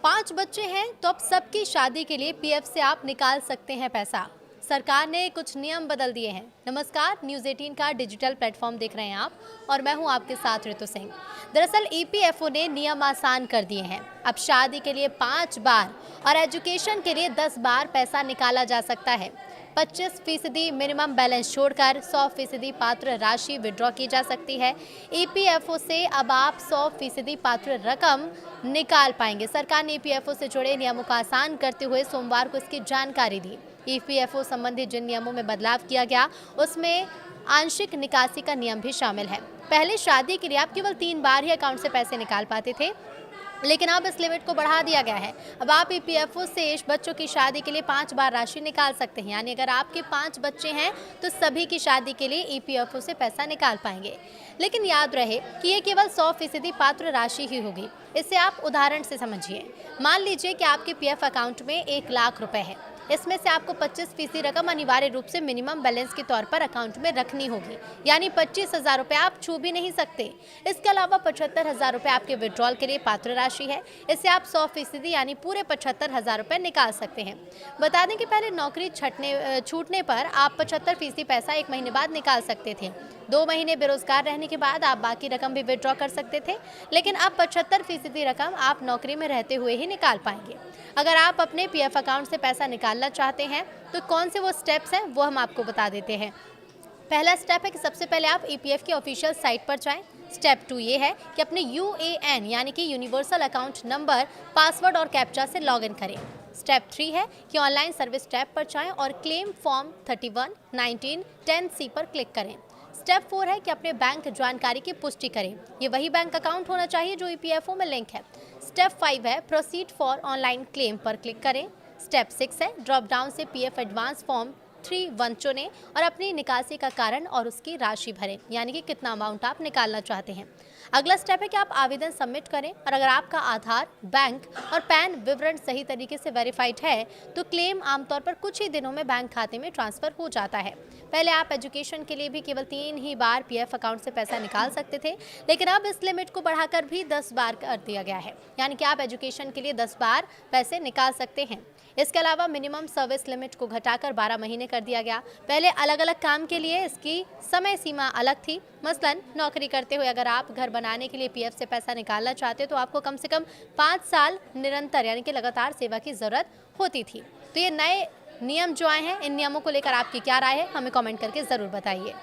5 बच्चे हैं तो अब सबकी शादी के लिए पीएफ से आप निकाल सकते हैं पैसा। सरकार ने कुछ नियम बदल दिए हैं। नमस्कार, न्यूज़ 18 का डिजिटल प्लेटफॉर्म देख रहे हैं आप और मैं हूं आपके साथ ऋतु सिंह। दरअसल ईपीएफओ ने नियम आसान कर दिए हैं। अब शादी के लिए 5 बार और एजुकेशन के लिए 10 बार पैसा निकाला जा सकता है। 25% मिनिमम बैलेंस छोड़कर 100% पात्र राशि विड्रॉ की जा सकती है। ईपीएफओ से अब आप 100% पात्र रकम निकाल पाएंगे। सरकार ने ईपीएफओ से जुड़े नियमों को आसान करते हुए सोमवार को इसकी जानकारी दी। ईपीएफओ संबंधी जिन नियमों में बदलाव किया गया उसमें आंशिक निकासी का नियम भी शामिल है। पहले शादी के लिए आप केवल 3 बार ही अकाउंट से पैसे निकाल पाते थे, लेकिन अब इस लिमिट को बढ़ा दिया गया है। अब आप ईपीएफओ से बच्चों की शादी के लिए 5 बार राशि निकाल सकते हैं। यानी अगर आपके 5 बच्चे हैं तो सभी की शादी के लिए ईपीएफओ से पैसा निकाल पाएंगे। लेकिन याद रहे कि ये केवल 100% पात्र राशि ही होगी। इसे आप उदाहरण से समझिए। मान लीजिए कि आपके पीएफ अकाउंट में 1 लाख रुपए है। इसमें से आपको 25% रकम अनिवार्य रूप से मिनिमम बैलेंस के तौर पर अकाउंट में रखनी होगी। यानी 25,000 रुपये आप छू भी नहीं सकते। इसके अलावा 75,000 रुपये आपके विड्रॉल के लिए पात्र राशि है। इससे आप 100% यानी पूरे 75,000 रुपये निकाल सकते हैं। बता दें कि पहले नौकरी छूटने पर आप 75% पैसा 1 महीने बाद निकाल सकते थे। 2 महीने बेरोजगार रहने के बाद आप बाकी रकम भी विड्रॉ कर सकते थे, लेकिन अब 75% रकम आप नौकरी में रहते हुए ही निकाल पाएंगे। अगर आप अपने पीएफ अकाउंट से पैसा निकालना चाहते हैं तो कौन से वो स्टेप्स हैं वो हम आपको बता देते हैं। पहला स्टेप है कि सबसे पहले आप ईपीएफ की ऑफिशियल साइट पर जाएं। स्टेप 2 ये है कि अपने यूएएन यानी कि यूनिवर्सल अकाउंट नंबर, पासवर्ड और कैप्चा से लॉगिन करें। स्टेप 3 है कि ऑनलाइन सर्विस टैब पर जाएं और क्लेम फॉर्म 31, 19, 10C पर क्लिक करें। स्टेप 4 है कि अपने बैंक जानकारी की पुष्टि करें। ये वही बैंक अकाउंट होना चाहिए जो ईपीएफओ में लिंक है। स्टेप 5 है प्रोसीड फॉर ऑनलाइन क्लेम पर क्लिक करें। स्टेप 6 है ड्रॉप डाउन से पीएफ एडवांस फॉर्म 3(1) चुनें और अपनी निकासी का कारण और उसकी राशि भरें, यानी कि कितना अमाउंट आप निकालना चाहते हैं। अगला स्टेप है कि आप आवेदन सबमिट करें और अगर आपका आधार, बैंक और पैन विवरण सही तरीके से वेरीफाइड है तो क्लेम आमतौर पर कुछ ही दिनों में बैंक खाते में ट्रांसफर हो जाता है। पहले आप एजुकेशन के लिए भी केवल 3 ही बार पीएफ अकाउंट से पैसा निकाल सकते थे, लेकिन अब इस लिमिट को बढ़ाकर भी 10 बार कर दिया गया है। यानी कि आप एजुकेशन के लिए 10 बार पैसे निकाल सकते हैं। इसके अलावा मिनिमम सर्विस लिमिट को घटाकर 12 महीने कर दिया गया। पहले अलग अलग काम के लिए इसकी समय सीमा अलग थी। मसलन नौकरी करते हुए अगर आप घर बनाने के लिए पीएफ से पैसा निकालना चाहते तो आपको कम से कम 5 साल निरंतर यानी कि लगातार सेवा की जरूरत होती थी। तो ये नए नियम जो आए हैं, इन नियमों को लेकर आपकी क्या राय है, हमें कमेंट करके ज़रूर बताइए।